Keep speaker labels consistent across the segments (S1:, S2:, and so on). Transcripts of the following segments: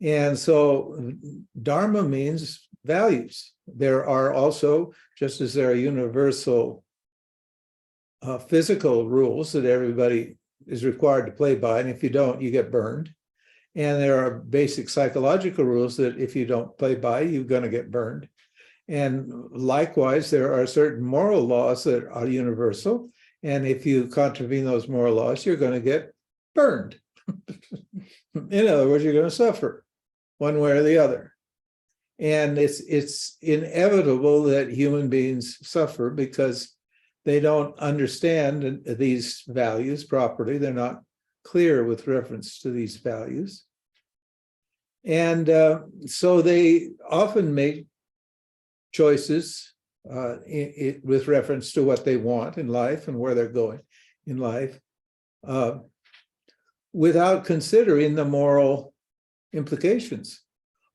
S1: And so Dharma means values. There are also, just as there are universal physical rules that everybody is required to play by, and if you don't, you get burned. And there are basic psychological rules that if you don't play by, you're going to get burned. And likewise, there are certain moral laws that are universal. And if you contravene those moral laws, you're going to get burned. In other words, you're going to suffer one way or the other. And it's inevitable that human beings suffer because they don't understand these values properly. They're not clear with reference to these values. And so they often make choices with reference to what they want in life and where they're going in life without considering the moral implications.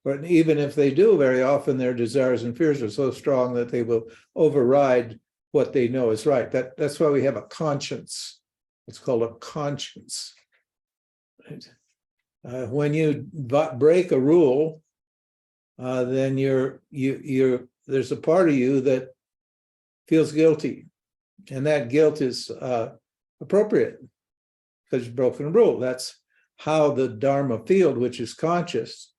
S1: But even if they do, very often their desires and fears are so strong that they will override what they know is right. That's why we have a conscience. It's called a conscience. Right? When you break a rule, then there's a part of you that feels guilty, and that guilt is appropriate because you've broken a rule. That's how the Dharma field, which is conscious,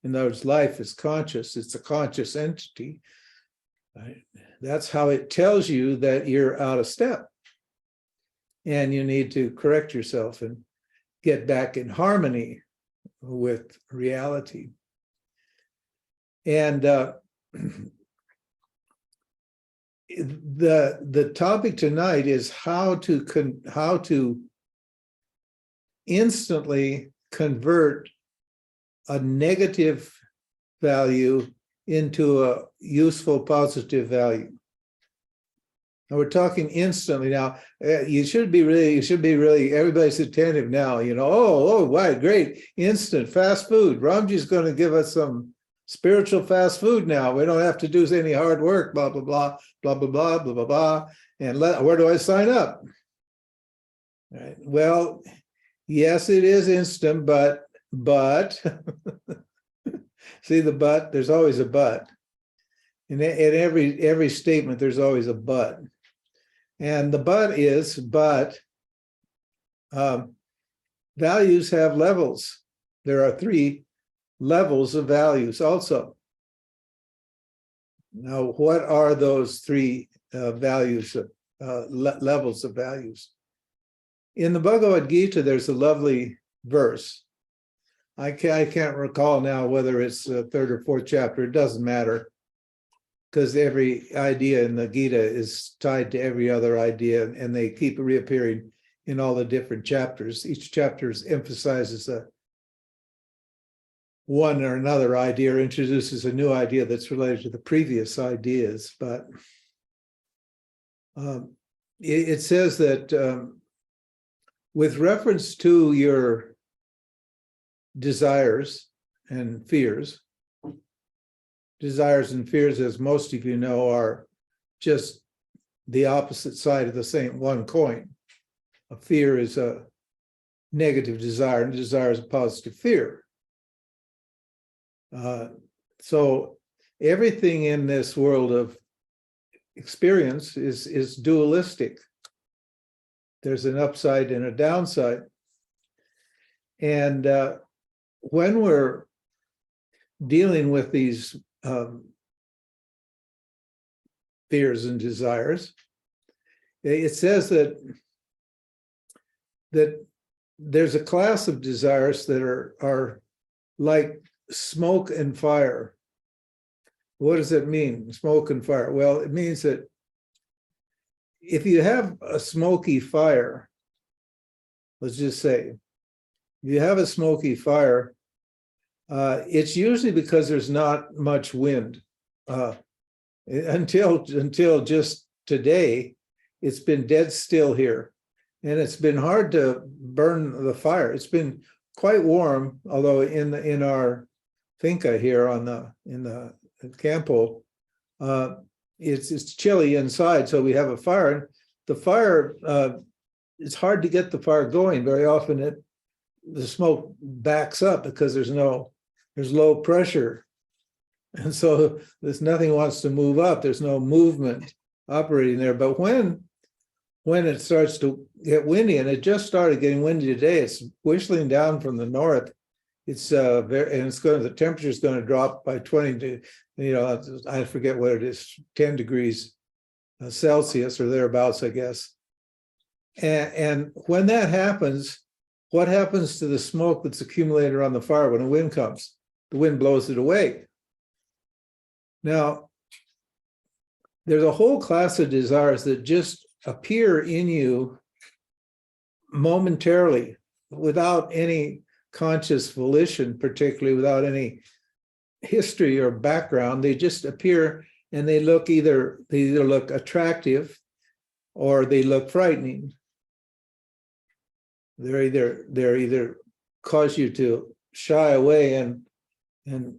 S1: in other words, life is conscious. It's a conscious entity. Right? That's how it tells you that you're out of step, and you need to correct yourself and get back in harmony with reality. And the topic tonight is how to instantly convert a negative value into a useful positive value. And we're talking instantly now. You should be really. Everybody's attentive now. You know. Oh, wow, great! Instant fast food. Ramji's going to give us some spiritual fast food now. We don't have to do any hard work. Blah blah blah blah blah blah blah blah blah. And where do I sign up? Right. Well, yes, it is instant, but see the but. There's always a but. In every statement, there's always a but. And the but is, values have levels. There are 3 levels of values also. Now, what are those 3 values, levels of values? In the Bhagavad Gita, there's a lovely verse. I can't recall now whether it's the 3rd or 4th chapter. It doesn't matter, because every idea in the Gita is tied to every other idea, and they keep reappearing in all the different chapters. Each chapter emphasizes one or another idea, or introduces a new idea that's related to the previous ideas. But it says that with reference to your desires and fears, desires and fears, as most of you know, are just the opposite side of the same one coin. A fear is a negative desire, and desire is a positive fear. So everything in this world of experience is dualistic. There's an upside and a downside. And when we're dealing with these fears and desires, it says that there's a class of desires that are like smoke and fire. What does it mean, smoke and fire? Well, it means that if you have a smoky fire, let's just say, if you have a smoky fire, it's usually because there's not much wind. Until just today, it's been dead still here, and it's been hard to burn the fire. It's been quite warm, although in our finca here in the campo, it's chilly inside, so we have a fire. The fire, it's hard to get the fire going. Very often the smoke backs up because there's no there's low pressure. And so there's nothing wants to move up. There's no movement operating there. But when it starts to get windy, and it just started getting windy today, it's whistling down from the north. It's the temperature is going to drop by 20 to, I forget what it is, 10 degrees Celsius or thereabouts, I guess. And when that happens, what happens to the smoke that's accumulated on the fire when the wind comes? The wind blows it away. Now, there's a whole class of desires that just appear in you momentarily without any conscious volition, particularly without any history or background. They just appear, and they either look attractive or they look frightening. They're either cause you to shy away and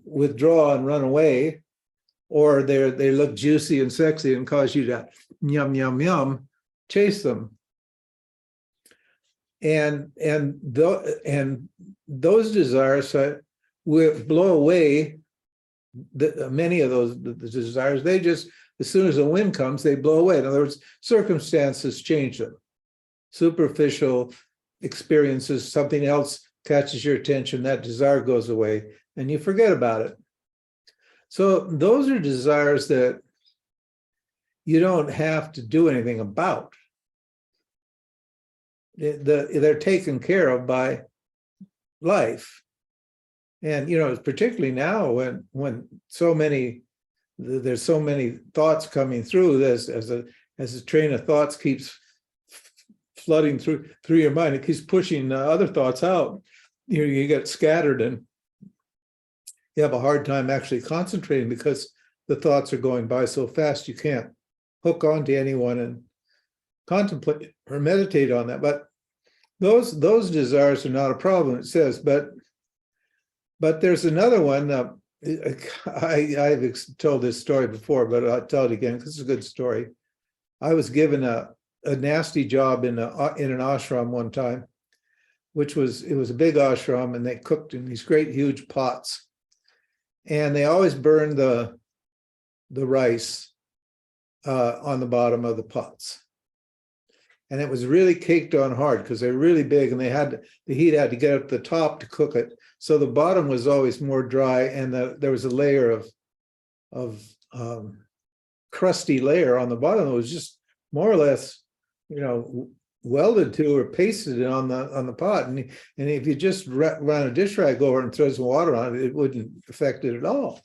S1: withdraw and run away, or they look juicy and sexy and cause you to yum yum yum, chase them. And those desires will blow away. Many of those the desires, they just, as soon as the wind comes, they blow away. In other words, circumstances change them. Superficial experiences, something else catches your attention, that desire goes away, and you forget about it. So those are desires that you don't have to do anything about. They're taken care of by life. And, particularly now when there's so many thoughts coming through this, as a train of thoughts keeps flooding through your mind, it keeps pushing other thoughts out. You get scattered and you have a hard time actually concentrating because the thoughts are going by so fast you can't hook onto anyone and contemplate or meditate on that. But those desires are not a problem, it says. But there's another one. I've told this story before, but I'll tell it again because it's a good story. I was given a nasty job in an ashram one time, it was a big ashram, and they cooked in these great huge pots, and they always burned the rice on the bottom of the pots. And it was really caked on hard because they're really big, and the heat had to get up to the top to cook it. So the bottom was always more dry, and there was a layer of crusty layer on the bottom that was just more or less, welded to or pasted on the pot. And if you just run a dish rag over it and throw some water on it, it wouldn't affect it at all.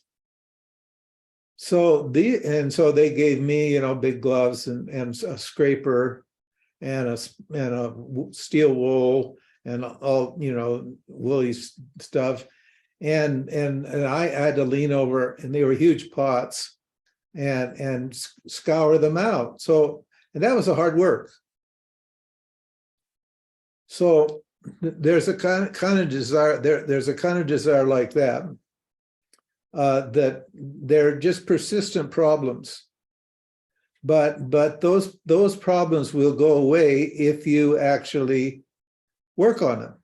S1: So they gave me, big gloves and a scraper and a steel wool and all, woolly stuff. And I had to lean over, and they were huge pots, and scour them out. And that was a hard work. So there's a kind of desire, there's a kind of desire like that, that they're just persistent problems. But those problems will go away if you actually work on them,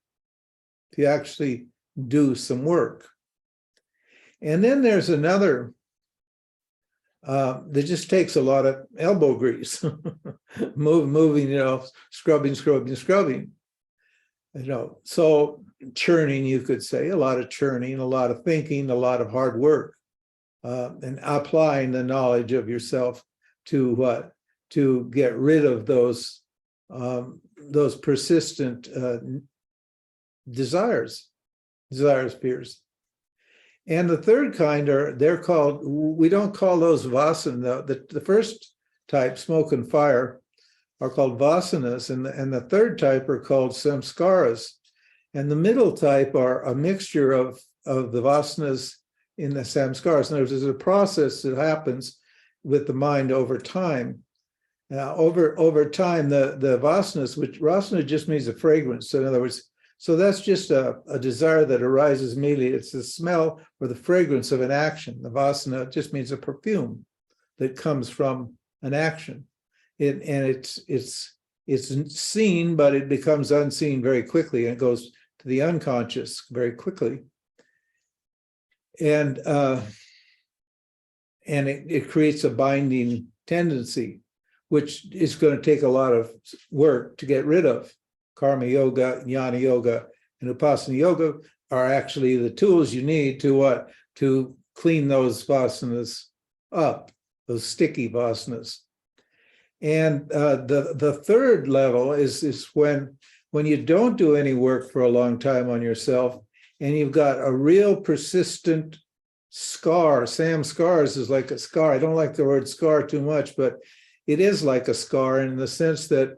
S1: if you actually do some work. And then there's another that just takes a lot of elbow grease, moving, scrubbing. So churning, you could say, a lot of churning, a lot of thinking, a lot of hard work, and applying the knowledge of yourself to get rid of those persistent desires, fears. And the third kind we don't call those vasana. The first type, smoke and fire, are called vasanas, and the third type are called samskaras. And the middle type are a mixture of the vasanas in the samskaras. In other words, there's a process that happens with the mind over time. Over time, the vasanas, which vasana just means a fragrance. So in other words, so that's just a desire that arises immediately. It's the smell or the fragrance of an action. The vasana just means a perfume that comes from an action. It's seen, but it becomes unseen very quickly, and it goes to the unconscious very quickly. and it creates a binding tendency, which is going to take a lot of work to get rid of. Karma yoga, jnana yoga, and upasana yoga are actually the tools you need to what? To clean those vasanas up, those sticky vasanas. And the third level is when you don't do any work for a long time on yourself, and you've got a real persistent scar. Samskars is like a scar. I don't like the word scar too much, but it is like a scar in the sense that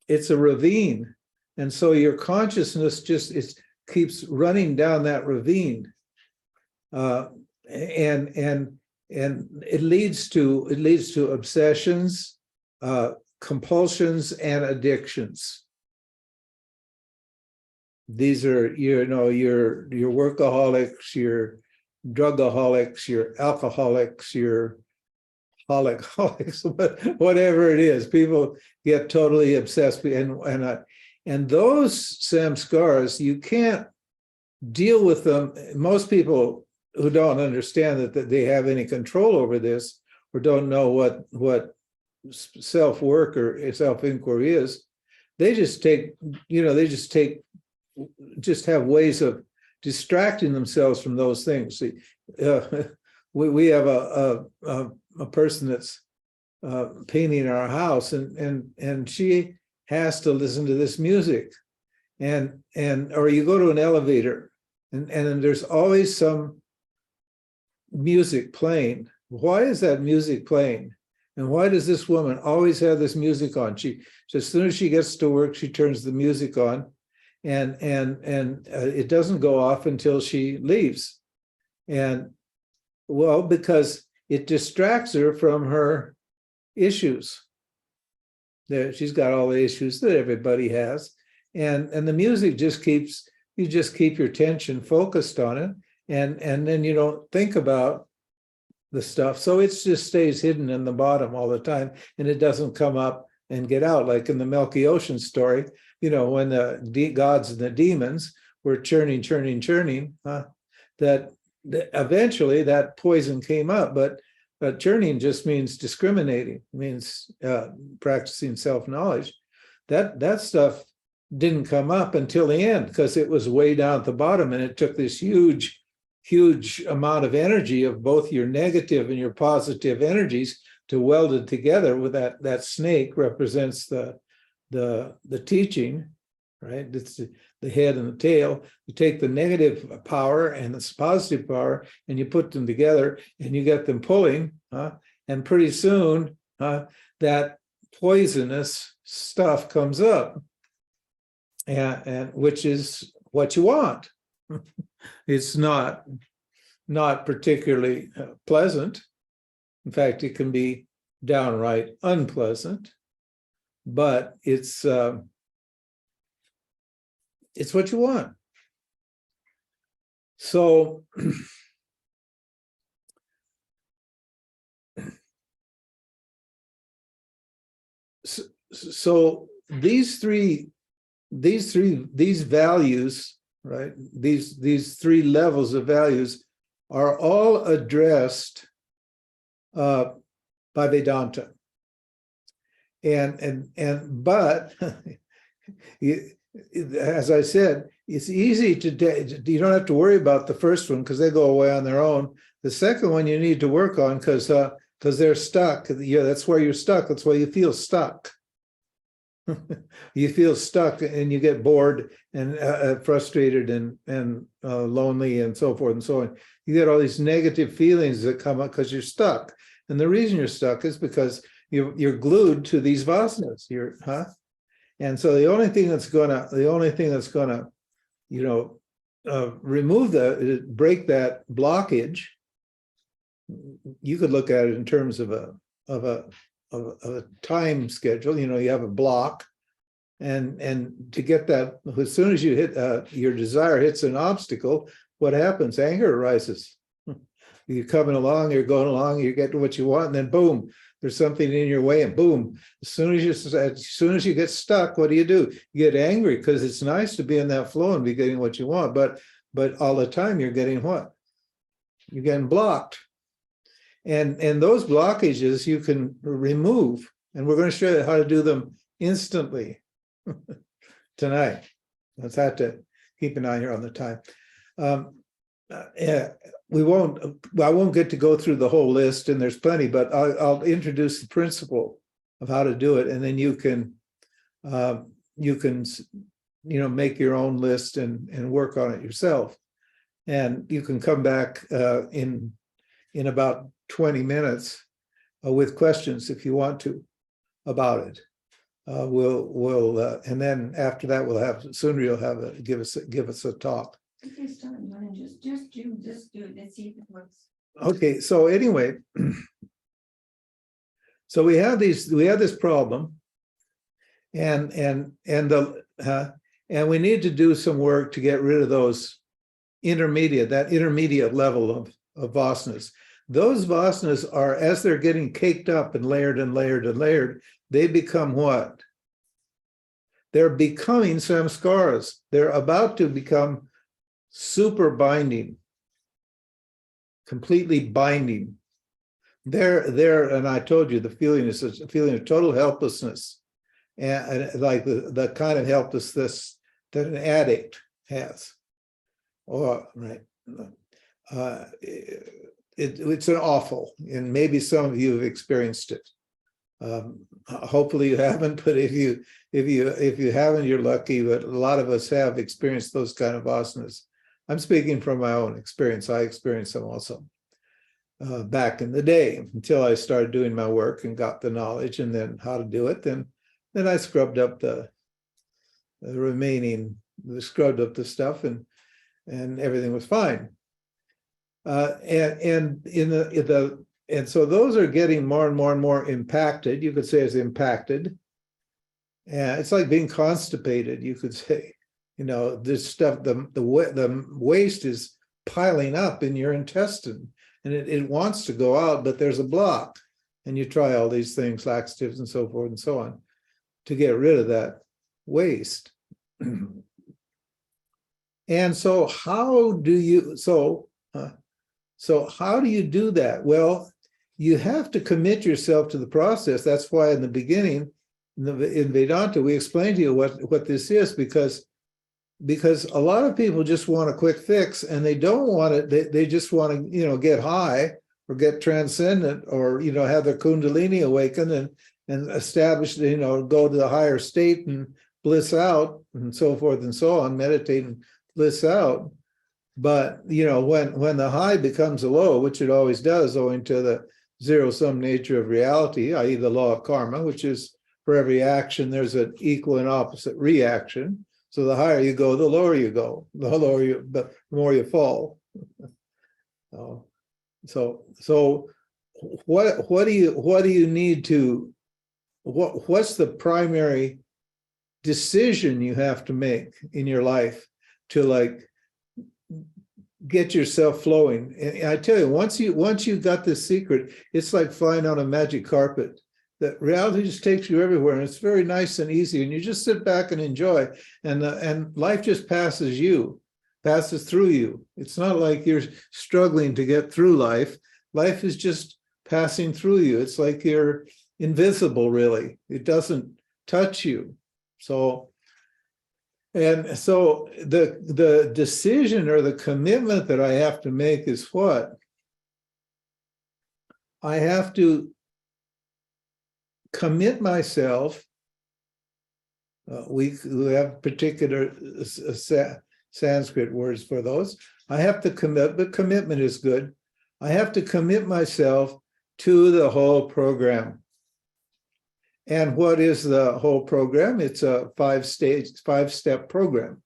S1: it's a ravine. And so your consciousness just keeps running down that ravine. And it leads to obsessions, compulsions, and addictions. These are, your workaholics, your drugaholics, your alcoholics, your holics, whatever it is. People get totally obsessed, and those samskars, you can't deal with them. Most people who don't understand that they have any control over this, or don't know what self-work or self-inquiry is, they just have ways of distracting themselves from those things. See, we have a person that's painting our house, and she has to listen to this music, or you go to an elevator, and there's always some music playing. Why is that music playing? And why does this woman always have this music on? As soon as she gets to work, she turns the music on, and it doesn't go off until she leaves. And well, because it distracts her from her issues. She's got all the issues that everybody has, and the music just keeps your attention focused on it, and then you don't think about the stuff. So it just stays hidden in the bottom all the time, and it doesn't come up and get out. Like in the Milky Ocean story, when the gods and the demons were churning, that eventually that poison came up, but churning just means discriminating, means practicing self-knowledge. That stuff didn't come up until the end, because it was way down at the bottom, and it took this huge amount of energy of both your negative and your positive energies to weld it together. With that snake represents the teaching, right? It's the head and the tail. You take the negative power and the positive power, and you put them together, and you get them pulling, and pretty soon that poisonous stuff comes up, and which is what you want. It's not particularly pleasant. In fact, it can be downright unpleasant, but it's what you want. So these values, right? These three levels of values are all addressed by Vedanta, but as I said, it's easy you don't have to worry about the first one because they go away on their own. The second one you need to work on because they're stuck. Yeah, that's where you're stuck. That's why you feel stuck. You feel stuck, and you get bored and frustrated and lonely and so forth and so on. You get all these negative feelings that come up because you're stuck. And the reason you're stuck is because you're glued to these vasanas. And so the only thing that's gonna break that blockage, you could look at it in terms of a time schedule. You have a block, and to get that, as soon as you hit your desire hits an obstacle, what happens? Anger arises. You're coming along, you're going along, you get to what you want, and then boom, there's something in your way, and boom, as soon as you get stuck, what do? You get angry, because it's nice to be in that flow and be getting what you want, but all the time you're getting what? You're getting blocked. And those blockages you can remove. And we're going to show you how to do them instantly tonight. Let's have to keep an eye here on the time. Yeah, I won't get to go through the whole list, and there's plenty, but I'll introduce the principle of how to do it, and then you can make your own list and work on it yourself. And you can come back in about 20 minutes with questions if you want to about it. And then after that you'll have give us a talk.
S2: Okay, start running. Just do it. Let's see if it works.
S1: Okay, so anyway, so we have this problem, and we need to do some work to get rid of those intermediate level of vasanas. Those vasanas are, as they're getting caked up and layered and layered and layered, they become what? They're becoming samskaras. They're about to become super binding, completely binding. And I told you the feeling is a feeling of total helplessness, and like the kind of helplessness that an addict has. Or right, it's an awful, and maybe some of you have experienced it. Hopefully you haven't, but if you haven't, you're lucky. But a lot of us have experienced those kind of asanas. I'm speaking from my own experience. I experienced them also back in the day, until I started doing my work and got the knowledge and then how to do it. Then I scrubbed up the stuff, and everything was fine. And so those are getting more and more and more impacted. You could say it's impacted. And it's like being constipated, you could say. This stuff, the waste is piling up in your intestine, and it wants to go out, but there's a block. And you try all these things, laxatives and so forth and so on, to get rid of that waste. And so how do you do that? Well, you have to commit yourself to the process. That's why in the beginning, in Vedanta, we explain to you what this is, because a lot of people just want a quick fix, and they don't want it. They just want to, get high or get transcendent, or, have their kundalini awaken and establish, go to the higher state and bliss out and so forth and so on, meditate and bliss out. But, when the high becomes a low, which it always does, owing to the zero-sum nature of reality, i.e. the law of karma, which is for every action, there's an equal and opposite reaction. So the higher you go, the lower you go. The more you fall. So what do you need to? What's the primary decision you have to make in your life to get yourself flowing? And I tell you, once you got this secret, it's like flying on a magic carpet. That reality just takes you everywhere, and it's very nice and easy, and you just sit back and enjoy, and life just passes through you. It's not like you're struggling to get through life. Life is just passing through you. It's like you're invisible, really. It doesn't touch you. So the decision or the commitment that I have to make is what? I have to commit myself. We have particular Sanskrit words for those. I have to commit, but commitment is good. I have to commit myself to the whole program. And what is the whole program? It's a 5-step program.